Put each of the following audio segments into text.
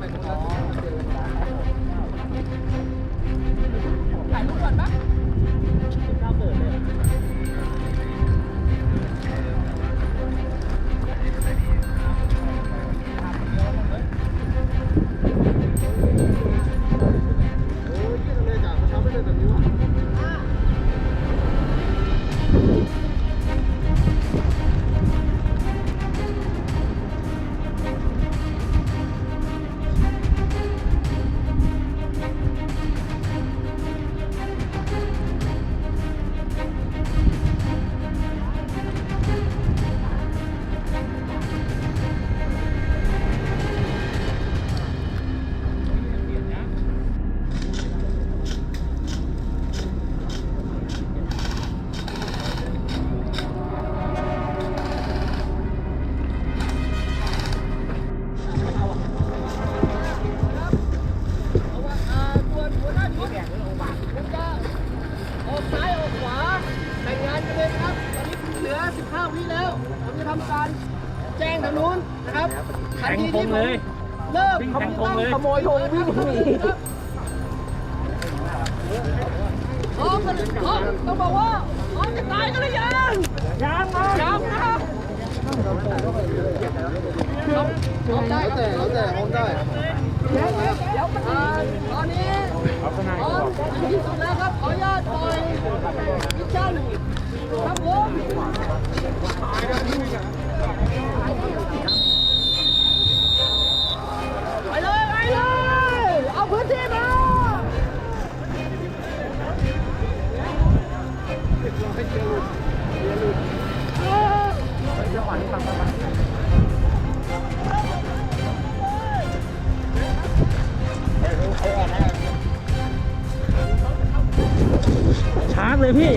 ไปนู้นแล้วเจอกันถ่ายรูปก่อนปะข้าวเกิดเลยแจ้งทางนู้นนะครับทันทีที่ผมเลิกขโมยธงวิ่งหนีต้องบอกว่าจะตายกันหรือยังนะครับผมได้แล้วแต่ผมได้เดี๋ยวตอนนี้ที่สุดแล้วครับขออนุญาตปล่อยมิชชั่นครับผมไปเลยเอาพื้นที่มาชาร์จเลยพี่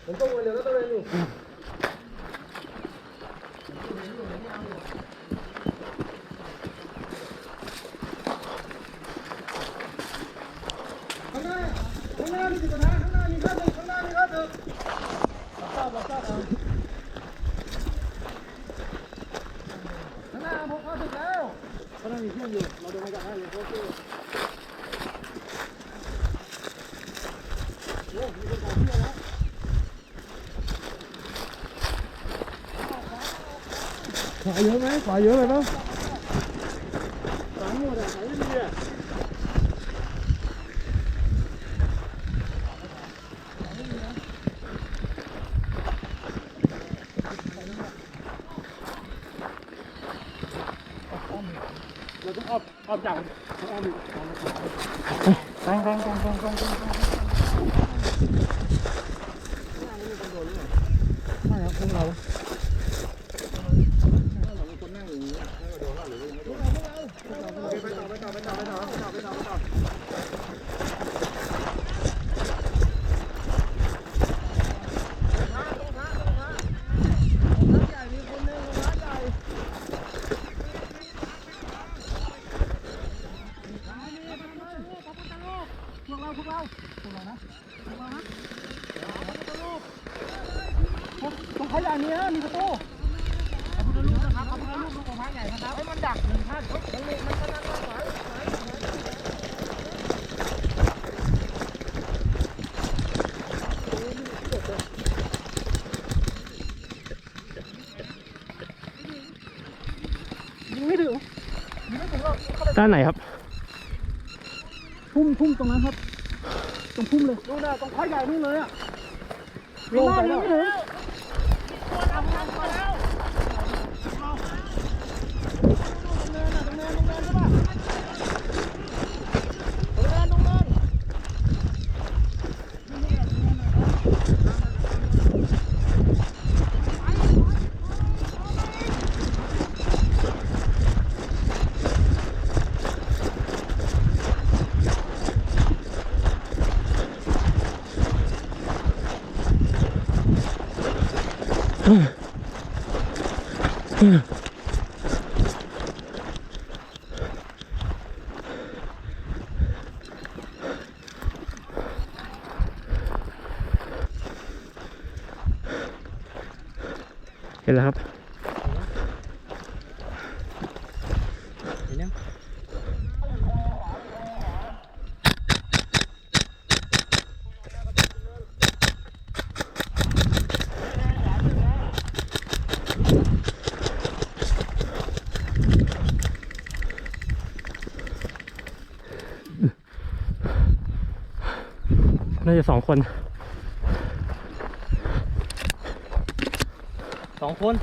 ผมต้องเร็วแล้วต้องเร็วอยู่ข้างหน้ามีสิบกว่าทางข้างหน้ามีข้างหนึ่งข้างหน้ามีข้างหนึ่งรับทราบข้างหน้าผมเข้าถึงแล้วข้างหน้ามีเพื่อนอยู่เราเดินมาจากไหนเลยโค้ชโอ้มีคนต่อเที่ยวแล้วขวาเยอะไหมขวาเยอะเลยป่ะขวาหมดอ่ะขวาไม่ดีอ่ะเราต้องออกจากอ้อมอีกแรงใช่ครับพวกเราพวกเรานะตรงขยะนี้มีประตูพระพุทธรูปนะครับพระพุทธรูปลูกของพระใหญ่นะครับให้มันดักหนึ่งท่านมันกำลังขวา ไม่ถึงหรอก ด้านไหนครับ พุ่มตรงนั้นครับตรงพุ่มเลยนู่นน่ะตรงข้อใหญ่นู่นเลยอ่ะลงไปแล้วไม่ถึงเห็นแล้วครับน่าจะ2 คน 2 คน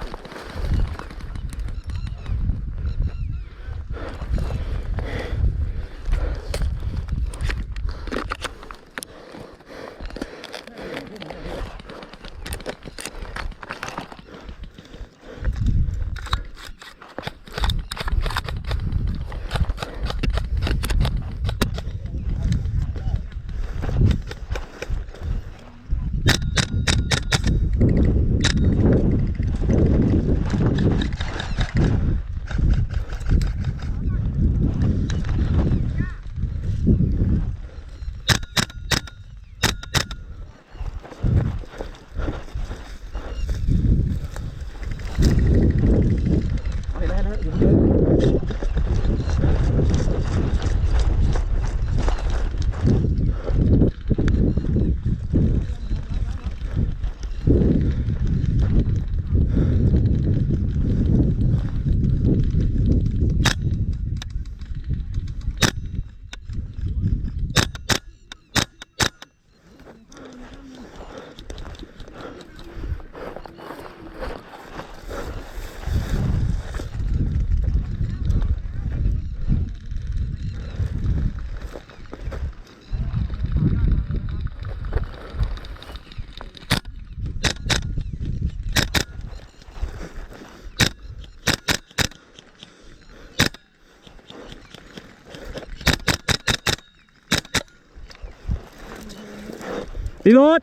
รีโหลด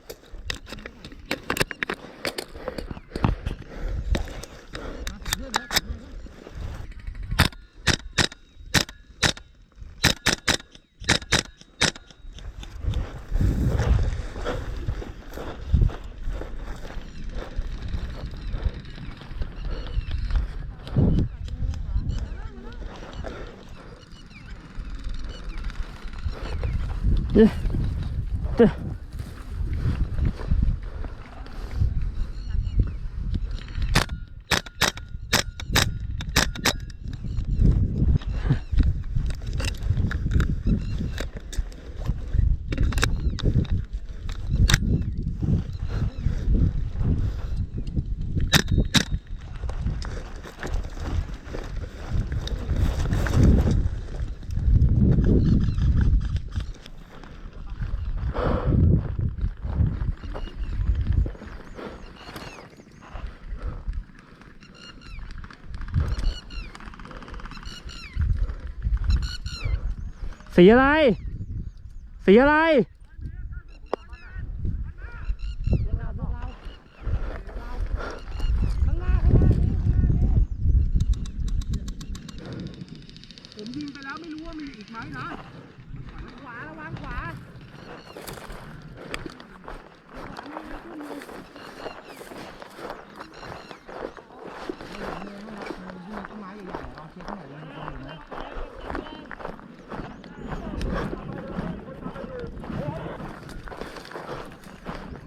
เย้สีอะไร สีอะไร ผมยิงไปแล้วไม่รู้ว่ามีอีกไหมนะขวาระวังขวา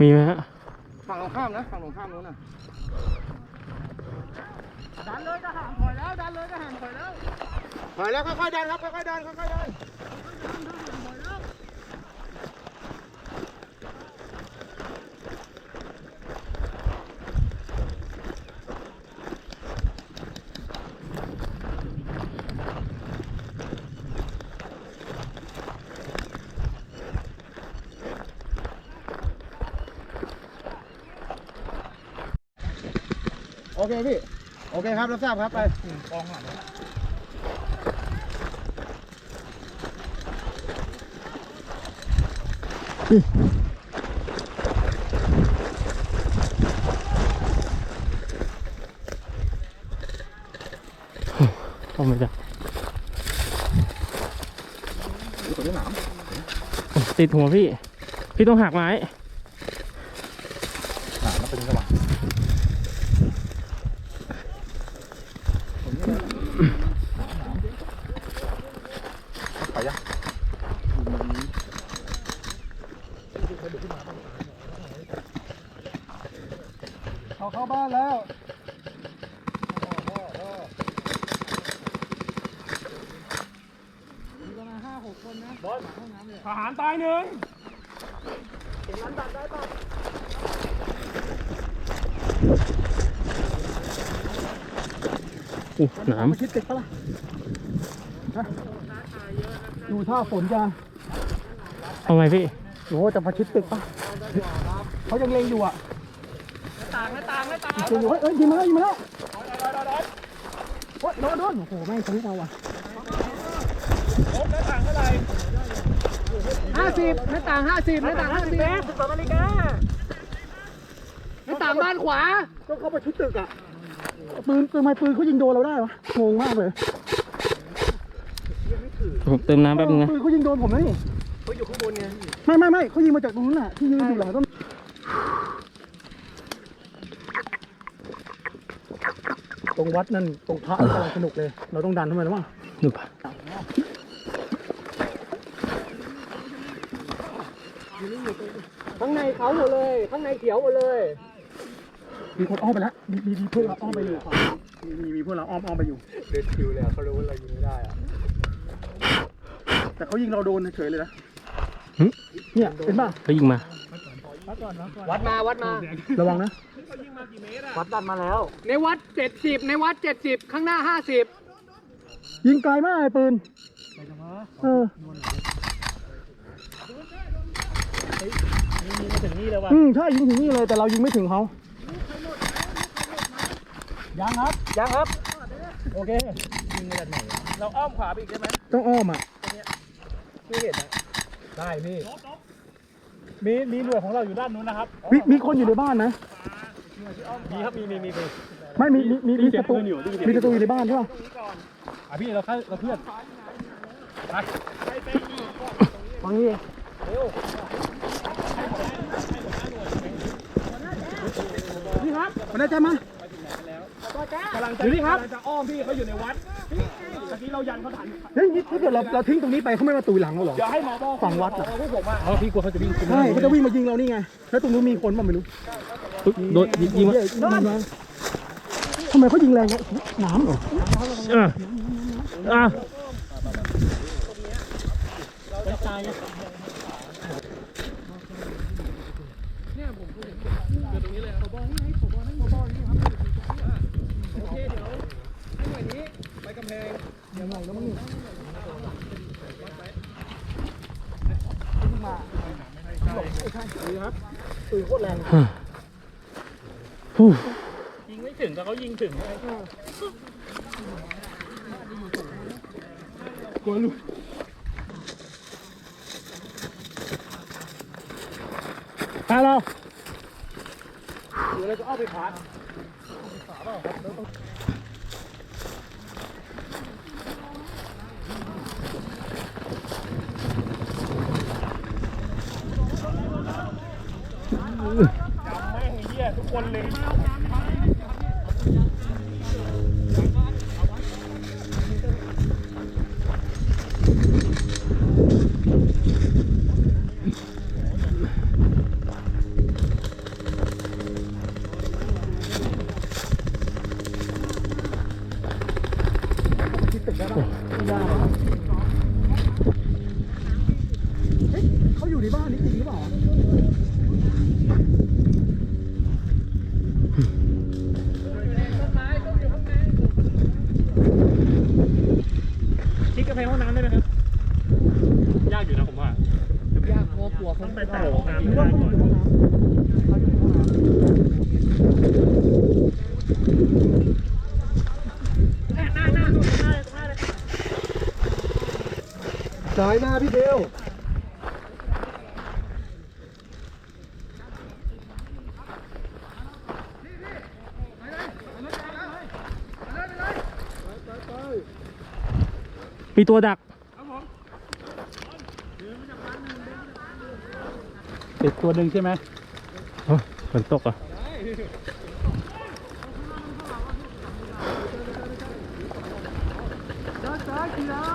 มีไหมฮะ ฝั่งตรงข้ามนะฝั่งตรงข้ามนู้นน่ะ ดันเลยทหารถอยแล้วดันเลยทหารถอยแล้วถอยแล้วค่อยๆดันครับค่อยๆดันค่อยๆดันโอเคพี่โอเคครับรับทราบครับไปกองหลังโอ้ไม่ได้ติดหัวพี่ พี่ต้องหักไม้แล้วเป็นกระบะไปยังเข้าบ้านแล้วมีประมาณ5-6 คนนะทหารตายหนึ่งเห็นนั้นดันได้ป่ะน้ำ มาชิดติดปะล่ะดูท่าฝนจะ เอาไงพี่ โอ้จะมาชิดตึกปะเขายังเล็งอยู่อ่ะไม่ต่างอยู่เฮ้ยยิงมาแล้วโอ้ยโดนโอ้โหแม่งทะลุเราอ่ะหน้าต่างเท่าไหร่50หน้าต่าง50หน้าต่าง50เมตร12 นาฬิกาหน้าต่างบ้านขวาก็เข้าไปชิดตึกอ่ะปืนเขายิงโดนเราได้วะงงมากเลย ผมเติมน้ำแป๊บนึงนะ ปืนเขายิงโดนผมนะนี่เขาอยู่ข้างบนไงไม่เขายิงมาจากตรงนั้นน่ะที่ยืนอยู่หลังต้นตรงวัดนั่นตรงพระกำลังสนุกเลยเราต้องดันทำไมนะวะ ดูป่ะ ข้างในเขาหมดเลยข้างในเขียวหมดเลยมีคนอ้อมไปแล้วมีพวกเราอ้อมไปอยู่มีพวกเราอ้อมไปอยู่เดินคิวเลยเขารู้ว่าเรายิงไม่ได้อะแต่เขายิงเราโดนเฉยเลยนะเนี่ยเห็นป่ะ เขายิงมา วัดมาระวังนะวัดดันมาแล้วในวัด70ในวัด70ข้างหน้า50ยิงไกลมากไอ้ปืนยิงมาถึงนี่เลยว่ะใช่ยิงถึงนี่เลยแต่เรายิงไม่ถึงเขายังครับโอเคยิงมาจากไหนเราอ้อมขวาไปอีกได้ไหมต้องอ้อมอ่ะที่เห็นนะได้พี่มีหน่วยของเราอยู่ด้านนู้นนะครับมีคนอยู่ในบ้านนะมีครับมีไม่มีศัตรูอยู่ในบ้านใช่ป่ะพี่เราเพื่อนไปฟังนี่นี่ครับมาได้ใจมากำลังจะอ้อมพี่เขาอยู่ในวัดเมื่อกี้เรายันเขาทันเฮ้ยถ้าเกิดเราทิ้งตรงนี้ไปเขาไม่มาตุยหลังเราหรออย่าให้หมอบอกฝั่งวัดอ่ะพวกผมว่าพี่กลัวเขาจะวิ่งใช่เขาจะวิ่งมายิงเรานี่ไงแล้วตรงนู้นมีคนบ้างไม่รู้โดนยิงมาทำไมเขายิงแรงน้ำเหรอตายเนี่ยผมเกิดตรงนี้เลยขอบอลนี่ขอบอลนี่ครับโอเคเดี๋ยวให้หน่วยนี้ไปกำแพงเดี๋ยวหน่อยแล้วมั้งมาดีครับปืนโคตรแรงยิงไม่ถึงแต่เขายิงถึงกลัวลูกไปเราเดี๋ยวเราจะเอาไปผ่านจำแม่งไอ้เหี้ยทุกคนเลย ได้เฮ้ยเขาอยู่ในบ้านนี้จริงหรือเปล่าคิดกระเพงห้องน้ำได้ไหมครับยากอยู่นะผมว่ายากเพราะกลัวเขาไปแตะห้องน้ำไม่ได้ก่อนซ้ายหน้าพี่เบลมีตัวดักติดตัวหนึ่งใช่ไหม ฝนตกอ่ะ ด้านซ้ายกีฬา